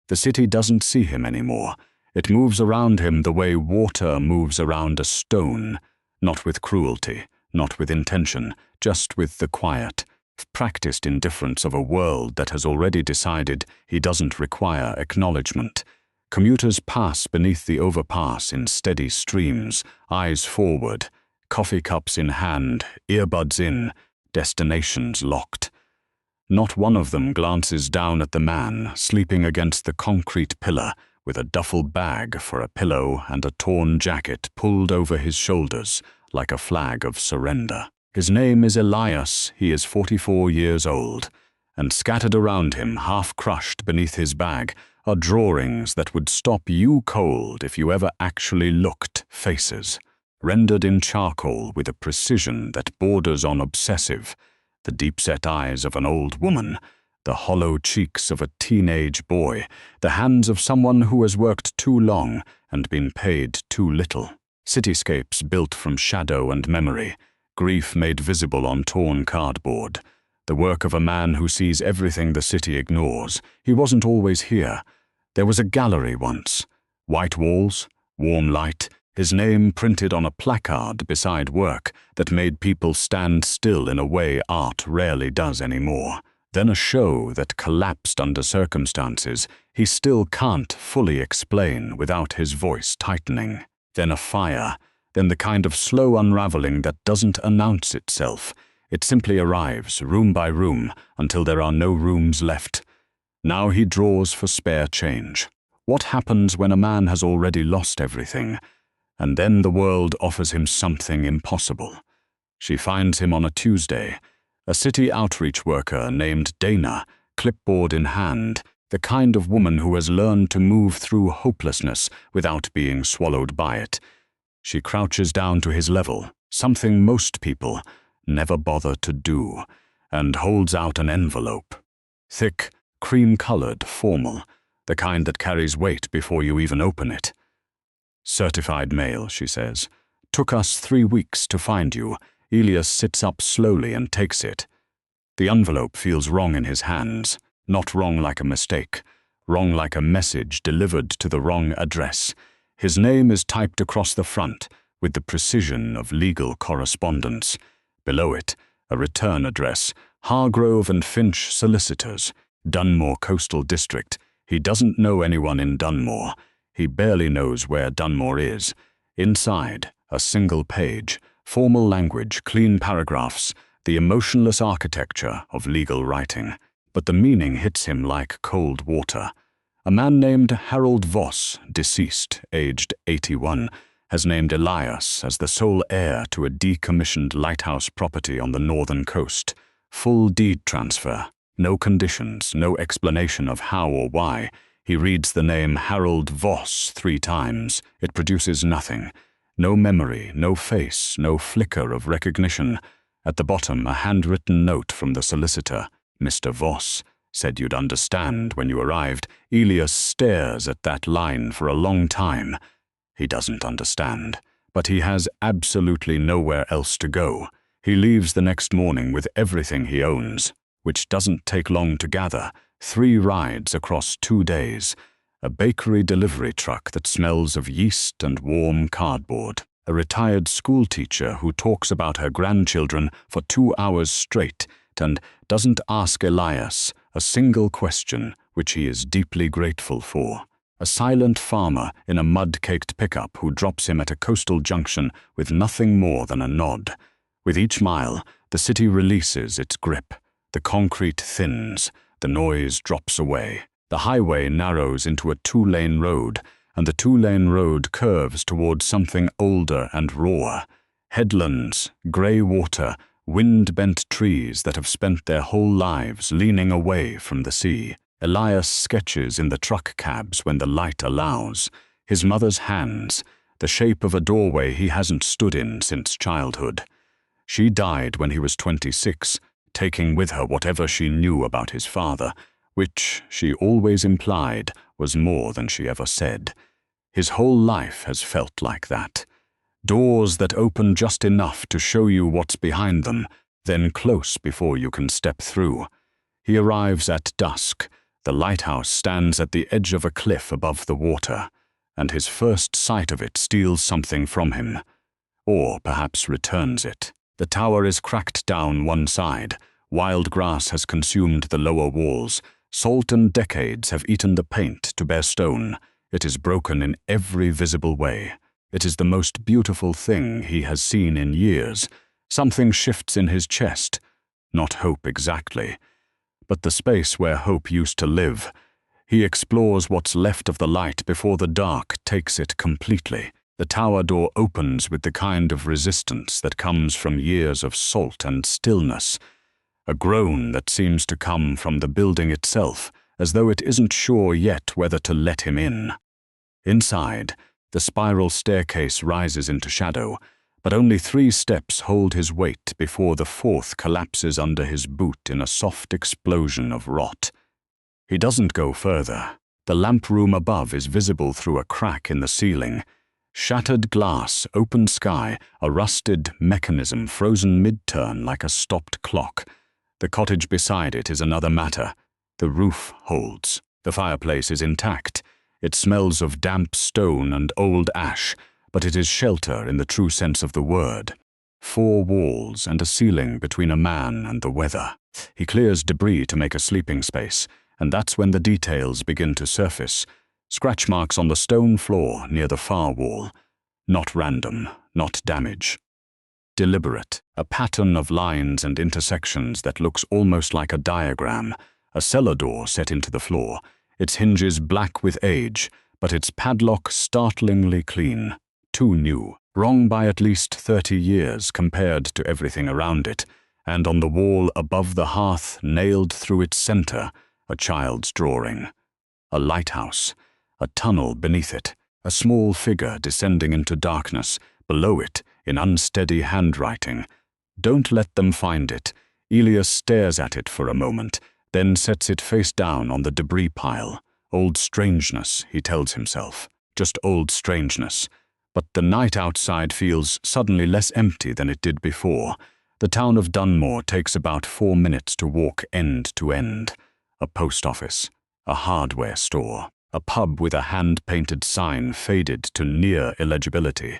The city doesn't see him anymore. It moves around him the way water moves around a stone, not with cruelty, not with intention, just with the quiet, practiced indifference of a world that has already decided he doesn't require acknowledgement. Commuters pass beneath the overpass in steady streams, eyes forward, coffee cups in hand, earbuds in, destinations locked. Not one of them glances down at the man sleeping against the concrete pillar with a duffel bag for a pillow and a torn jacket pulled over his shoulders like a flag of surrender. His name is Elias, he is 44 years old, and scattered around him, half crushed beneath his bag, are drawings that would stop you cold if you ever actually looked, faces, rendered in charcoal with a precision that borders on obsessive, the deep-set eyes of an old woman, the hollow cheeks of a teenage boy, the hands of someone who has worked too long and been paid too little. Cityscapes built from shadow and memory, grief made visible on torn cardboard. The work of a man who sees everything the city ignores. He wasn't always here. There was a gallery once. White walls, warm light, his name printed on a placard beside work that made people stand still in a way art rarely does anymore. Then a show that collapsed under circumstances he still can't fully explain without his voice tightening. Then a fire, then the kind of slow unraveling that doesn't announce itself. It simply arrives, room by room, until there are no rooms left. Now he draws for spare change. What happens when a man has already lost everything? And then the world offers him something impossible. She finds him on a Tuesday. A city outreach worker named Dana, clipboard in hand, the kind of woman who has learned to move through hopelessness without being swallowed by it. She crouches down to his level, something most people never bother to do, and holds out an envelope. Thick, cream-colored, formal, the kind that carries weight before you even open it. "Certified mail," she says. "Took us 3 weeks to find you." Elias sits up slowly and takes it. The envelope feels wrong in his hands, not wrong like a mistake, wrong like a message delivered to the wrong address. His name is typed across the front with the precision of legal correspondence. Below it, a return address, Hargrove and Finch Solicitors, Dunmore Coastal District. He doesn't know anyone in Dunmore. He barely knows where Dunmore is. Inside, a single page, formal language, clean paragraphs, the emotionless architecture of legal writing. But the meaning hits him like cold water. A man named Harold Voss, deceased, aged 81, has named Elias as the sole heir to a decommissioned lighthouse property on the northern coast. Full deed transfer. No conditions, no explanation of how or why. He reads the name Harold Voss 3 times. It produces nothing. No memory, no face, no flicker of recognition. At the bottom, a handwritten note from the solicitor. "Mr. Voss said you'd understand when you arrived." Elias stares at that line for a long time. He doesn't understand, but he has absolutely nowhere else to go. He leaves the next morning with everything he owns, which doesn't take long to gather. 3 rides across 2 days. A bakery delivery truck that smells of yeast and warm cardboard. A retired schoolteacher who talks about her grandchildren for 2 hours straight and doesn't ask Elias a single question, which he is deeply grateful for. A silent farmer in a mud-caked pickup who drops him at a coastal junction with nothing more than a nod. With each mile, the city releases its grip. The concrete thins. The noise drops away. The highway narrows into a 2-lane road, and the 2-lane road curves towards something older and rawer. Headlands, grey water, wind-bent trees that have spent their whole lives leaning away from the sea. Elias sketches in the truck cabs when the light allows. His mother's hands, the shape of a doorway he hasn't stood in since childhood. She died when he was 26, taking with her whatever she knew about his father, which, she always implied, was more than she ever said. His whole life has felt like that. Doors that open just enough to show you what's behind them, then close before you can step through. He arrives at dusk. The lighthouse stands at the edge of a cliff above the water, and his first sight of it steals something from him, or perhaps returns it. The tower is cracked down one side, wild grass has consumed the lower walls, salt and decades have eaten the paint to bare stone. It is broken in every visible way. It is the most beautiful thing he has seen in years. Something shifts in his chest, not hope exactly, but the space where hope used to live. He explores what's left of the light before the dark takes it completely. The tower door opens with the kind of resistance that comes from years of salt and stillness, a groan that seems to come from the building itself, as though it isn't sure yet whether to let him in. Inside, the spiral staircase rises into shadow, but only 3 steps hold his weight before the 4th collapses under his boot in a soft explosion of rot. He doesn't go further. The lamp room above is visible through a crack in the ceiling. Shattered glass, open sky, a rusted mechanism frozen mid-turn like a stopped clock. The cottage beside it is another matter. The roof holds. The fireplace is intact. It smells of damp stone and old ash, but it is shelter in the true sense of the word. 4 walls and a ceiling between a man and the weather. He clears debris to make a sleeping space, and that's when the details begin to surface. Scratch marks on the stone floor near the far wall. Not random, not damage. Deliberate, a pattern of lines and intersections that looks almost like a diagram. A cellar door set into the floor, its hinges black with age, but its padlock startlingly clean. Too new, wrong by at least 30 years compared to everything around it, and on the wall above the hearth, nailed through its center, a child's drawing. A lighthouse, a tunnel beneath it, a small figure descending into darkness, below it, in unsteady handwriting. Don't let them find it. Elias stares at it for a moment, then sets it face down on the debris pile. Old strangeness, he tells himself. Just old strangeness. But the night outside feels suddenly less empty than it did before. The town of Dunmore takes about 4 minutes to walk end to end. A post office, a hardware store, a pub with a hand-painted sign faded to near illegibility.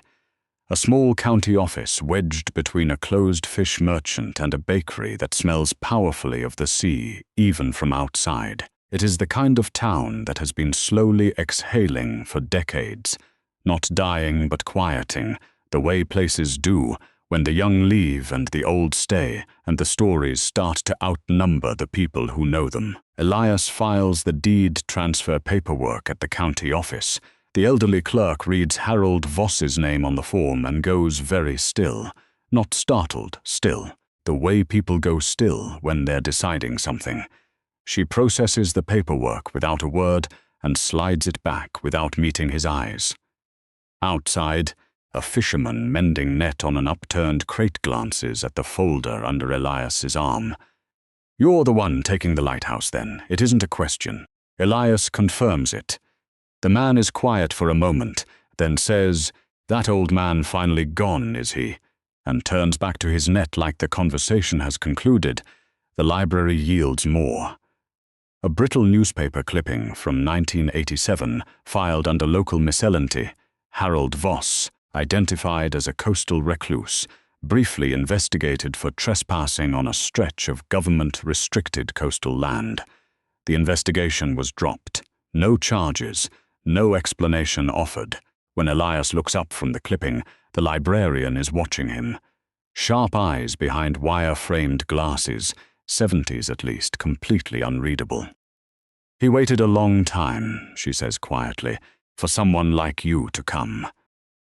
A small county office wedged between a closed fish merchant and a bakery that smells powerfully of the sea, even from outside. It is the kind of town that has been slowly exhaling for decades, not dying but quieting, the way places do when the young leave and the old stay, and the stories start to outnumber the people who know them. Elias files the deed transfer paperwork at the county office. The elderly clerk reads Harold Voss's name on the form and goes very still. Not startled, still. The way people go still when they're deciding something. She processes the paperwork without a word and slides it back without meeting his eyes. Outside, a fisherman mending net on an upturned crate glances at the folder under Elias's arm. "You're the one taking the lighthouse, then. It isn't a question." Elias confirms it. The man is quiet for a moment, then says, "That old man finally gone, is he?" and turns back to his net like the conversation has concluded. The library yields more. A brittle newspaper clipping from 1987, filed under local miscellany. Harold Voss, identified as a coastal recluse, briefly investigated for trespassing on a stretch of government-restricted coastal land. The investigation was dropped. No charges. No explanation offered. When Elias looks up from the clipping, the librarian is watching him. Sharp eyes behind wire-framed glasses, 70s at least, completely unreadable. "He waited a long time," she says quietly, "for someone like you to come."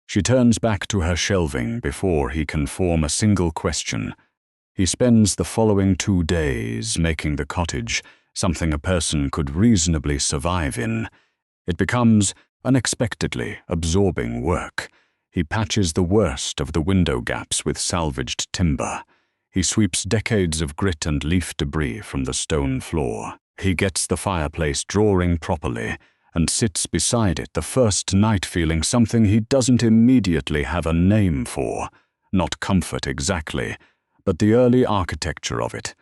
She turns back to her shelving before he can form a single question. He spends the following 2 days making the cottage something a person could reasonably survive in. It becomes, unexpectedly, absorbing work. He patches the worst of the window gaps with salvaged timber. He sweeps decades of grit and leaf debris from the stone floor. He gets the fireplace drawing properly and sits beside it the first night feeling something he doesn't immediately have a name for. Not comfort exactly, but the early architecture of it.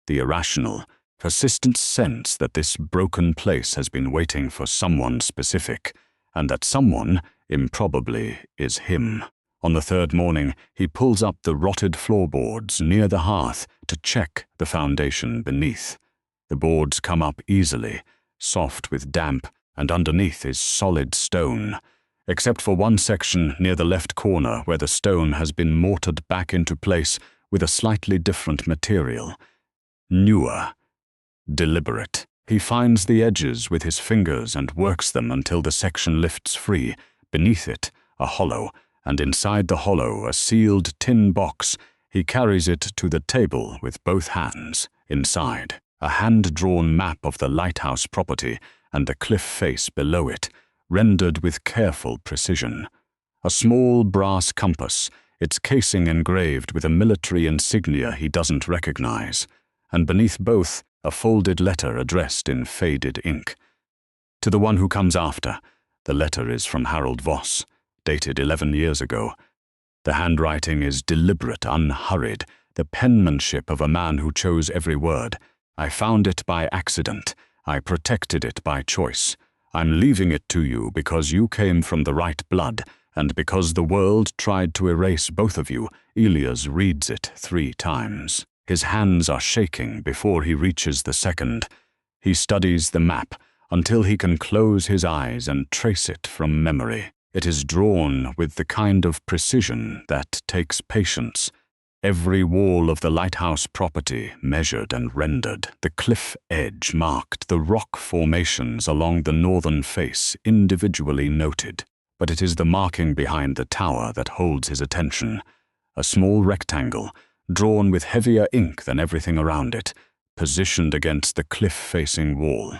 The irrational, persistent sense that this broken place has been waiting for someone specific, and that someone, improbably, is him. On the third morning, he pulls up the rotted floorboards near the hearth to check the foundation beneath. The boards come up easily, soft with damp, and underneath is solid stone, except for one section near the left corner where the stone has been mortared back into place with a slightly different material. Newer. Deliberate. He finds the edges with his fingers and works them until the section lifts free. Beneath it, a hollow, and inside the hollow, a sealed tin box. He carries it to the table with both hands. Inside, a hand-drawn map of the Lighthouse property and the cliff face below it, rendered with careful precision. A small brass compass, its casing engraved with a military insignia he doesn't recognize, and beneath both, a folded letter addressed in faded ink. To the one who comes after, the letter is from Harold Voss, dated 11 years ago. The handwriting is deliberate, unhurried, the penmanship of a man who chose every word. I found it by accident. I protected it by choice. I'm leaving it to you because you came from the right blood, and because the world tried to erase both of you. Elias reads it 3 times. His hands are shaking before he reaches the second. He studies the map until he can close his eyes and trace it from memory. It is drawn with the kind of precision that takes patience. Every wall of the Lighthouse property measured and rendered, the cliff edge marked, the rock formations along the northern face individually noted. But it is the marking behind the tower that holds his attention. A small rectangle, drawn with heavier ink than everything around it, positioned against the cliff-facing wall.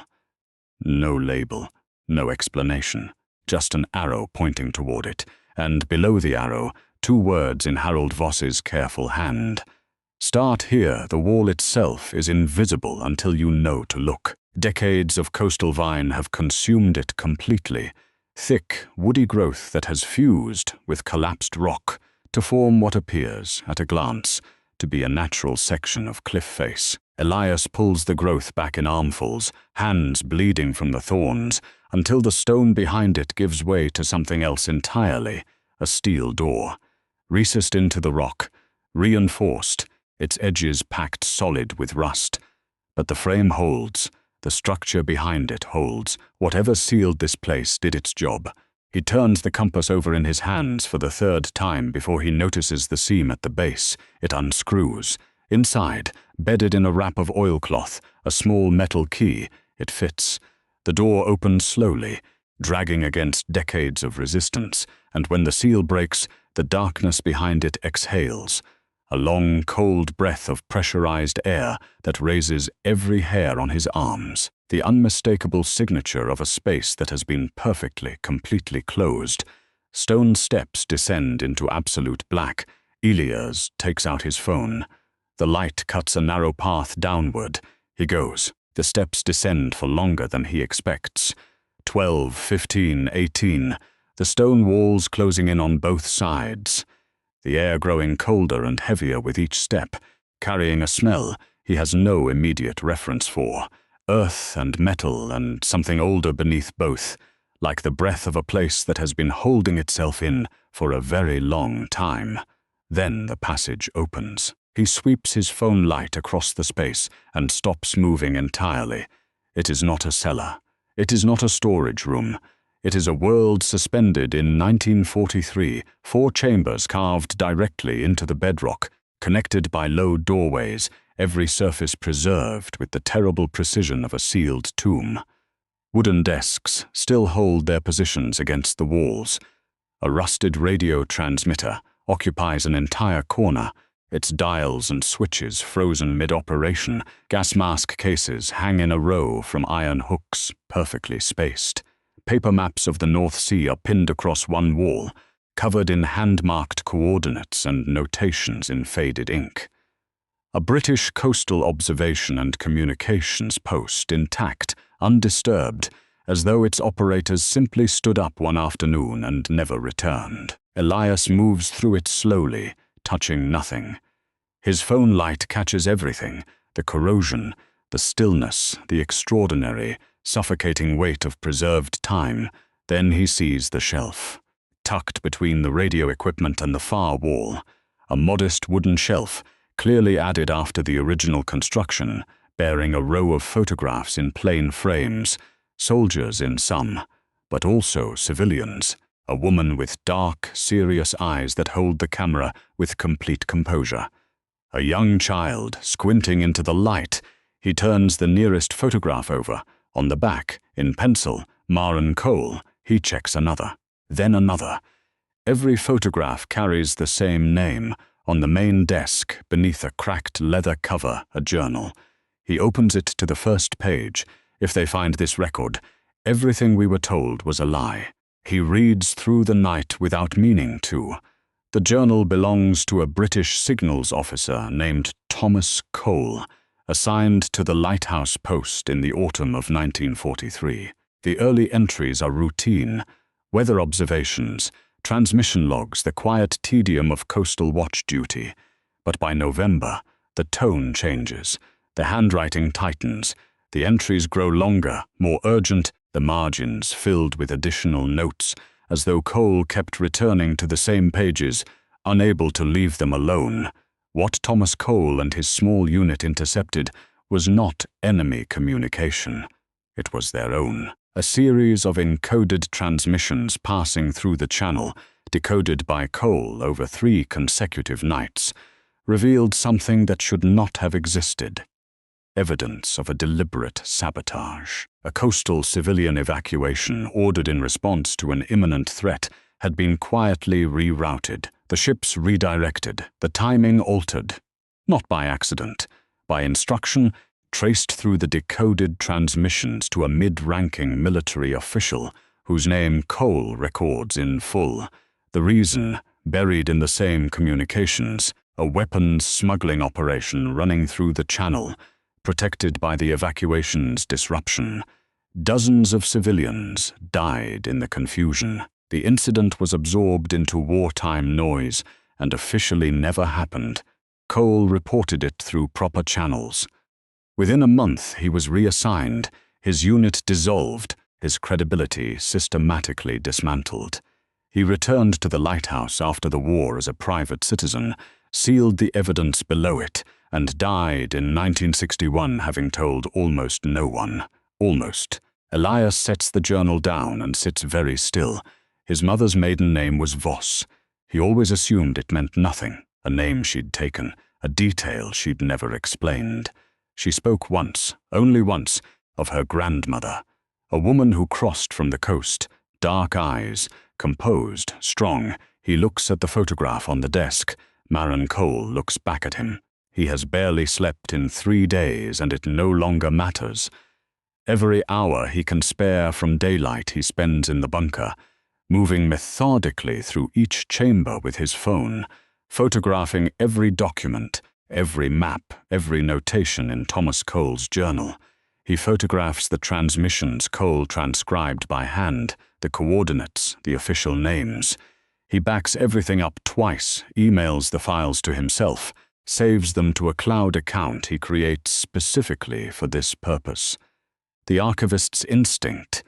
No label, no explanation, just an arrow pointing toward it, and below the arrow, 2 words in Harold Voss's careful hand. Start here. The wall itself is invisible until you know to look. Decades of coastal vine have consumed it completely. Thick, woody growth that has fused with collapsed rock to form what appears, at a glance, to be a natural section of cliff face. Elias pulls the growth back in armfuls, hands bleeding from the thorns, until the stone behind it gives way to something else entirely, a steel door. Recessed into the rock, reinforced, its edges packed solid with rust. But the frame holds, the structure behind it holds. Whatever sealed this place did its job. He turns the compass over in his hands for the 3rd time before he notices the seam at the base. It unscrews. Inside, bedded in a wrap of oilcloth, a small metal key. It fits. The door opens slowly, dragging against decades of resistance, and when the seal breaks, the darkness behind it exhales. A long, cold breath of pressurized air that raises every hair on his arms. The unmistakable signature of a space that has been perfectly, completely closed. Stone steps descend into absolute black. Elias takes out his phone. The light cuts a narrow path downward. He goes. The steps descend for longer than he expects. 12, 15, 18. The stone walls closing in on both sides. The air growing colder and heavier with each step, carrying a smell he has no immediate reference for. Earth and metal and something older beneath both, like the breath of a place that has been holding itself in for a very long time. Then the passage opens. He sweeps his phone light across the space and stops moving entirely. It is not a cellar. It is not a storage room. It is a world suspended in 1943, 4 chambers carved directly into the bedrock, connected by low doorways, every surface preserved with the terrible precision of a sealed tomb. Wooden desks still hold their positions against the walls. A rusted radio transmitter occupies an entire corner, its dials and switches frozen mid-operation. Gas mask cases hang in a row from iron hooks, perfectly spaced. Paper maps of the North Sea are pinned across one wall, covered in hand-marked coordinates and notations in faded ink. A British coastal observation and communications post intact, undisturbed, as though its operators simply stood up one afternoon and never returned. Elias moves through it slowly, touching nothing. His phone light catches everything, the corrosion, the stillness, the extraordinary, suffocating weight of preserved time. Then he sees the shelf. Tucked between the radio equipment and the far wall, a modest wooden shelf, clearly added after the original construction, bearing a row of photographs in plain frames, soldiers in some, but also civilians, a woman with dark, serious eyes that hold the camera with complete composure. A young child squinting into the light. He turns the nearest photograph over. On the back, in pencil, Maren Cole. He checks another, then another. Every photograph carries the same name. On the main desk, beneath a cracked leather cover, a journal. He opens it to the first page. If they find this record, everything we were told was a lie. He reads through the night without meaning to. The journal belongs to a British signals officer named Thomas Cole, assigned to the Lighthouse post in the autumn of 1943. The early entries are routine, weather observations, transmission logs, the quiet tedium of coastal watch duty. But by November, the tone changes, the handwriting tightens, the entries grow longer, more urgent, the margins filled with additional notes, as though Cole kept returning to the same pages, unable to leave them alone. What Thomas Cole and his small unit intercepted was not enemy communication. It was their own. A series of encoded transmissions passing through the channel, decoded by Cole over 3 consecutive nights, revealed something that should not have existed. Evidence of a deliberate sabotage. A coastal civilian evacuation ordered in response to an imminent threat had been quietly rerouted, the ships redirected, the timing altered. Not by accident, by instruction, traced through the decoded transmissions to a mid-ranking military official whose name Cole records in full. The reason, buried in the same communications, a weapons smuggling operation running through the channel, protected by the evacuation's disruption. Dozens of civilians died in the confusion. The incident was absorbed into wartime noise and officially never happened. Cole reported it through proper channels. Within a month, he was reassigned, his unit dissolved, his credibility systematically dismantled. He returned to the Lighthouse after the war as a private citizen, sealed the evidence below it, and died in 1961 having told almost no one. Almost. Elias sets the journal down and sits very still. His mother's maiden name was Voss. He always assumed it meant nothing, a name she'd taken, a detail she'd never explained. She spoke once, only once, of her grandmother, a woman who crossed from the coast, dark eyes, composed, strong. He looks at the photograph on the desk. Maren Cole looks back at him. He has barely slept in 3 days, and it no longer matters. Every hour he can spare from daylight he spends in the bunker, moving methodically through each chamber with his phone, photographing every document, every map, every notation in Thomas Cole's journal. He photographs the transmissions Cole transcribed by hand, the coordinates, the official names. He backs everything up twice, emails the files to himself, saves them to a cloud account he creates specifically for this purpose. The archivist's instinct,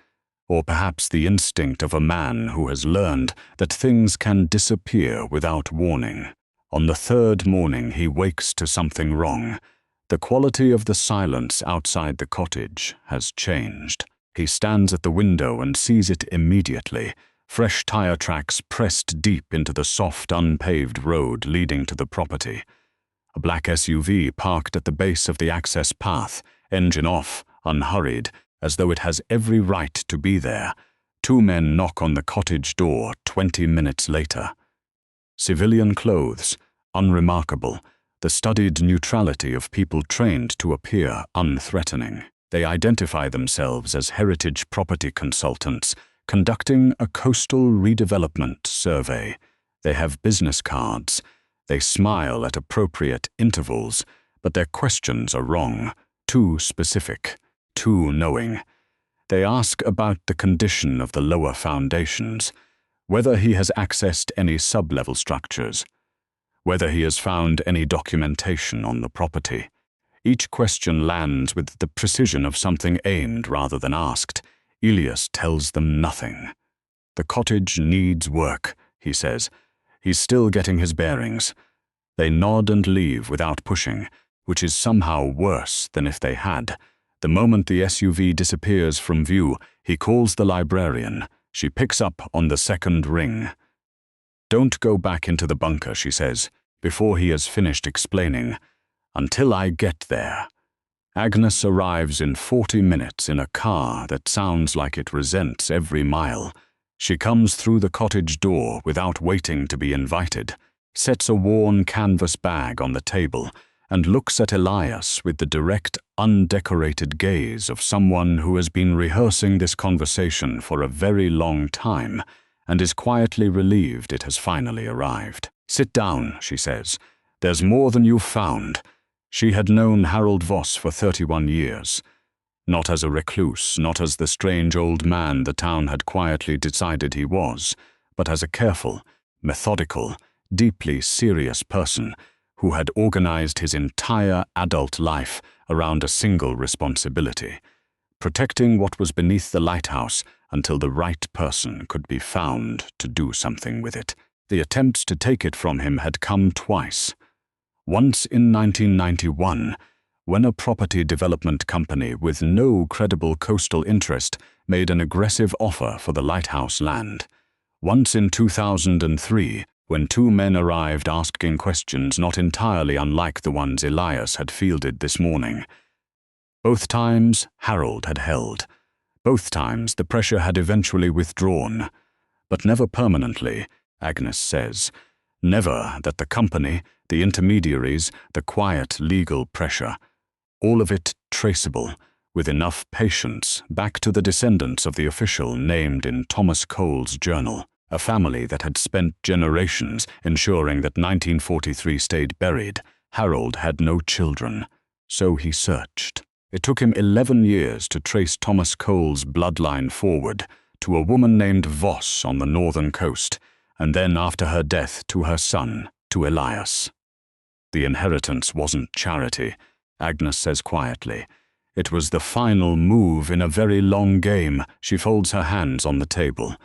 or perhaps the instinct of a man who has learned that things can disappear without warning. On the 3rd morning, he wakes to something wrong. The quality of the silence outside the cottage has changed. He stands at the window and sees it immediately. Fresh tire tracks pressed deep into the soft, unpaved road leading to the property. A black SUV parked at the base of the access path, engine off, unhurried, as though it has every right to be there. 2 men knock on the cottage door 20 minutes later. Civilian clothes, unremarkable, the studied neutrality of people trained to appear unthreatening. They identify themselves as heritage property consultants, conducting a coastal redevelopment survey. They have business cards. They smile at appropriate intervals, but their questions are wrong, too specific, too knowing. They ask about the condition of the lower foundations, whether he has accessed any sub-level structures, whether he has found any documentation on the property. Each question lands with the precision of something aimed rather than asked. Elias tells them nothing. "The cottage needs work," he says. He's still getting his bearings. They nod and leave without pushing, which is somehow worse than if they had. The moment the SUV disappears from view, he calls the librarian. She picks up on the second ring. "Don't go back into the bunker," she says, before he has finished explaining. "Until I get there." Agnes arrives in 40 minutes in a car that sounds like it resents every mile. She comes through the cottage door without waiting to be invited, sets a worn canvas bag on the table, and looks at Elias with the direct, undecorated gaze of someone who has been rehearsing this conversation for a very long time and is quietly relieved it has finally arrived. "Sit down," she says. "There's more than you've found." She had known Harold Voss for 31 years. Not as a recluse, not as the strange old man the town had quietly decided he was, but as a careful, methodical, deeply serious person who had organized his entire adult life around a single responsibility: protecting what was beneath the lighthouse until the right person could be found to do something with it. The attempts to take it from him had come twice. Once in 1991, when a property development company with no credible coastal interest made an aggressive offer for the lighthouse land. Once in 2003, when two men arrived asking questions not entirely unlike the ones Elias had fielded this morning. Both times, Harold had held. Both times, the pressure had eventually withdrawn. But never permanently, Agnes says. Never that the company, the intermediaries, the quiet legal pressure. All of it traceable, with enough patience, back to the descendants of the official named in Thomas Cole's journal. A family that had spent generations ensuring that 1943 stayed buried. Harold had no children, so he searched. It took him 11 years to trace Thomas Cole's bloodline forward to a woman named Voss on the northern coast, and then after her death to her son, to Elias. The inheritance wasn't charity, Agnes says quietly. It was the final move in a very long game. She folds her hands on the table.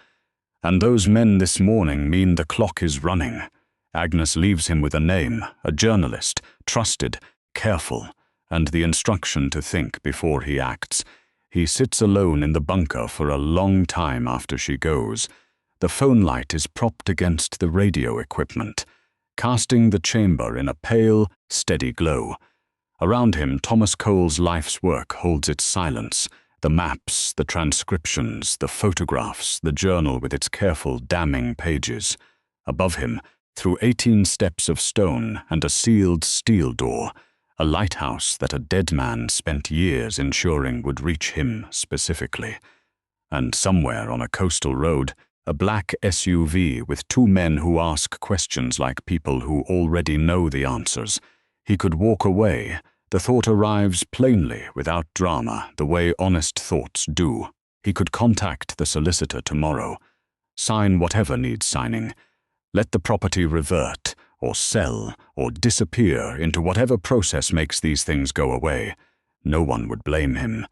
And those men this morning mean the clock is running. Agnes leaves him with a name, a journalist, trusted, careful, and the instruction to think before he acts. He sits alone in the bunker for a long time after she goes. The phone light is propped against the radio equipment, casting the chamber in a pale, steady glow. Around him, Thomas Cole's life's work holds its silence. The maps, the transcriptions, the photographs, the journal with its careful, damning pages. Above him, through 18 steps of stone and a sealed steel door, a lighthouse that a dead man spent years ensuring would reach him specifically. And somewhere on a coastal road, a black SUV with two men who ask questions like people who already know the answers. He could walk away. The thought arrives plainly, without drama, the way honest thoughts do. He could contact the solicitor tomorrow, sign whatever needs signing, let the property revert, or sell, or disappear into whatever process makes these things go away. No one would blame him.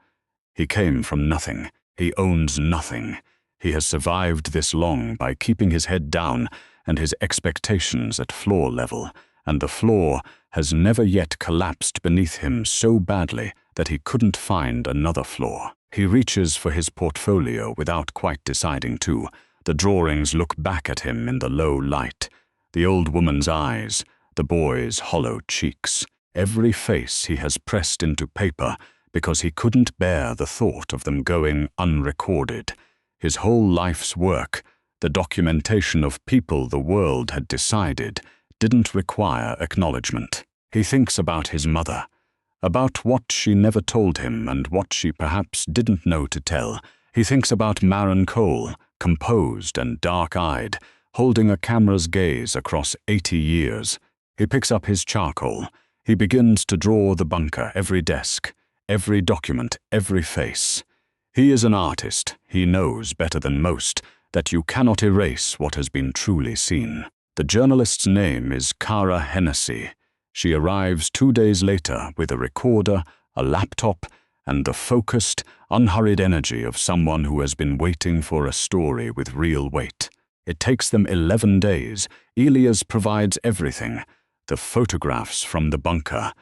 He came from nothing. He owns nothing. He has survived this long by keeping his head down and his expectations at floor level, and the floor has never yet collapsed beneath him so badly that he couldn't find another floor. He reaches for his portfolio without quite deciding to. The drawings look back at him in the low light. The old woman's eyes, the boy's hollow cheeks. Every face he has pressed into paper because he couldn't bear the thought of them going unrecorded. His whole life's work, the documentation of people the world had decided, didn't require acknowledgement. He thinks about his mother, about what she never told him and what she perhaps didn't know to tell. He thinks about Maren Cole, composed and dark-eyed, holding a camera's gaze across 80 years. He picks up his charcoal. He begins to draw the bunker, every desk, every document, every face. He is an artist. He knows better than most that you cannot erase what has been truly seen. The journalist's name is Cara Hennessy. She arrives 2 days later with a recorder, a laptop, and the focused, unhurried energy of someone who has been waiting for a story with real weight. It takes them 11 days. Elias provides everything: the photographs from the bunker,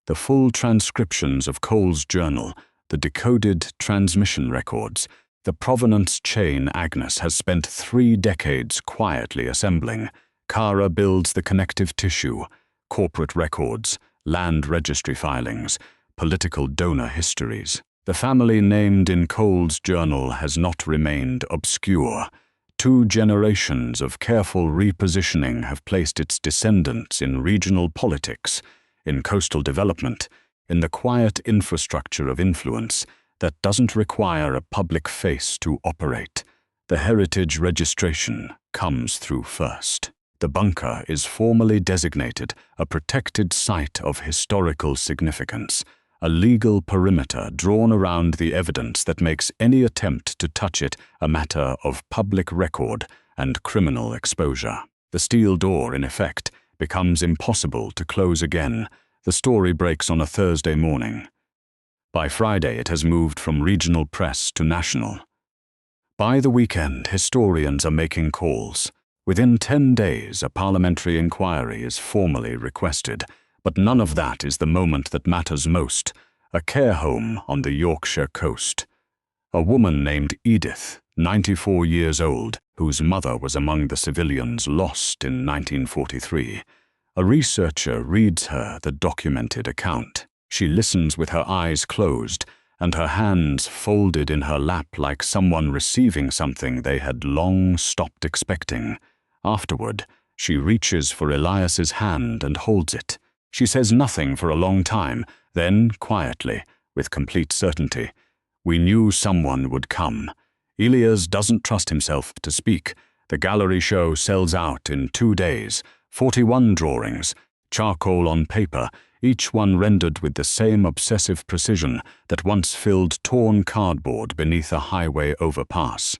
the full transcriptions of Cole's journal, the decoded transmission records, the provenance chain Agnes has spent 3 decades quietly assembling. Kara builds the connective tissue: corporate records, land registry filings, political donor histories. The family named in Cole's journal has not remained obscure. 2 generations of careful repositioning have placed its descendants in regional politics, in coastal development, in the quiet infrastructure of influence that doesn't require a public face to operate. The heritage registration comes through first. The bunker is formally designated a protected site of historical significance, a legal perimeter drawn around the evidence that makes any attempt to touch it a matter of public record and criminal exposure. The steel door, in effect, becomes impossible to close again. The story breaks on a Thursday morning. By Friday, it has moved from regional press to national. By the weekend, historians are making calls. Within 10 days, a parliamentary inquiry is formally requested. But none of that is the moment that matters most: a care home on the Yorkshire coast. A woman named Edith, 94 years old, whose mother was among the civilians lost in 1943. A researcher reads her the documented account. She listens with her eyes closed and her hands folded in her lap like someone receiving something they had long stopped expecting. Afterward, she reaches for Elias's hand and holds it. She says nothing for a long time, then, quietly, with complete certainty, "We knew someone would come." Elias doesn't trust himself to speak. The gallery show sells out in 2 days. 41 drawings, charcoal on paper, each one rendered with the same obsessive precision that once filled torn cardboard beneath a highway overpass.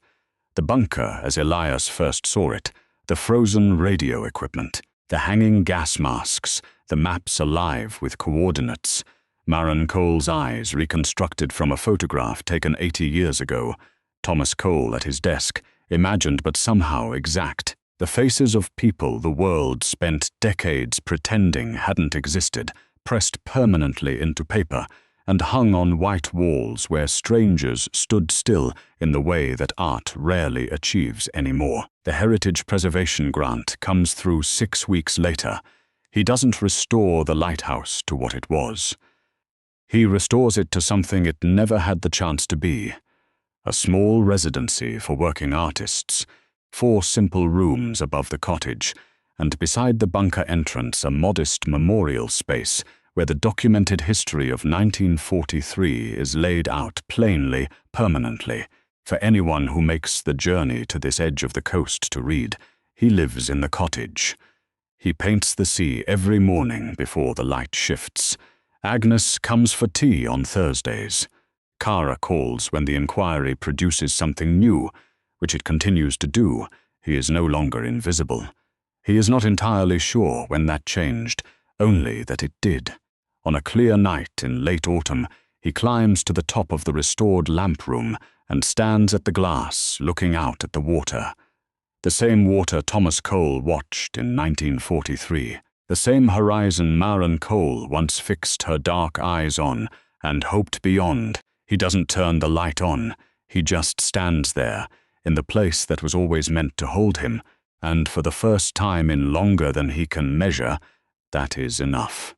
The bunker, as Elias first saw it, the frozen radio equipment, the hanging gas masks, the maps alive with coordinates. Maron Cole's eyes reconstructed from a photograph taken 80 years ago. Thomas Cole at his desk, imagined but somehow exact. The faces of people the world spent decades pretending hadn't existed, pressed permanently into paper, and hung on white walls where strangers stood still in the way that art rarely achieves anymore. The Heritage Preservation Grant comes through 6 weeks later. He doesn't restore the Lighthouse to what it was. He restores it to something it never had the chance to be: a small residency for working artists, 4 simple rooms above the cottage, and beside the bunker entrance a modest memorial space where the documented history of 1943 is laid out plainly, permanently, for anyone who makes the journey to this edge of the coast to read. He lives in the cottage. He paints the sea every morning before the light shifts. Agnes comes for tea on Thursdays. Kara calls when the inquiry produces something new, which it continues to do. He is no longer invisible. He is not entirely sure when that changed, only that it did. On a clear night in late autumn, he climbs to the top of the restored lamp room and stands at the glass, looking out at the water. The same water Thomas Cole watched in 1943. The same horizon Maron Cole once fixed her dark eyes on and hoped beyond. He doesn't turn the light on. He just stands there, in the place that was always meant to hold him, and for the first time in longer than he can measure, that is enough.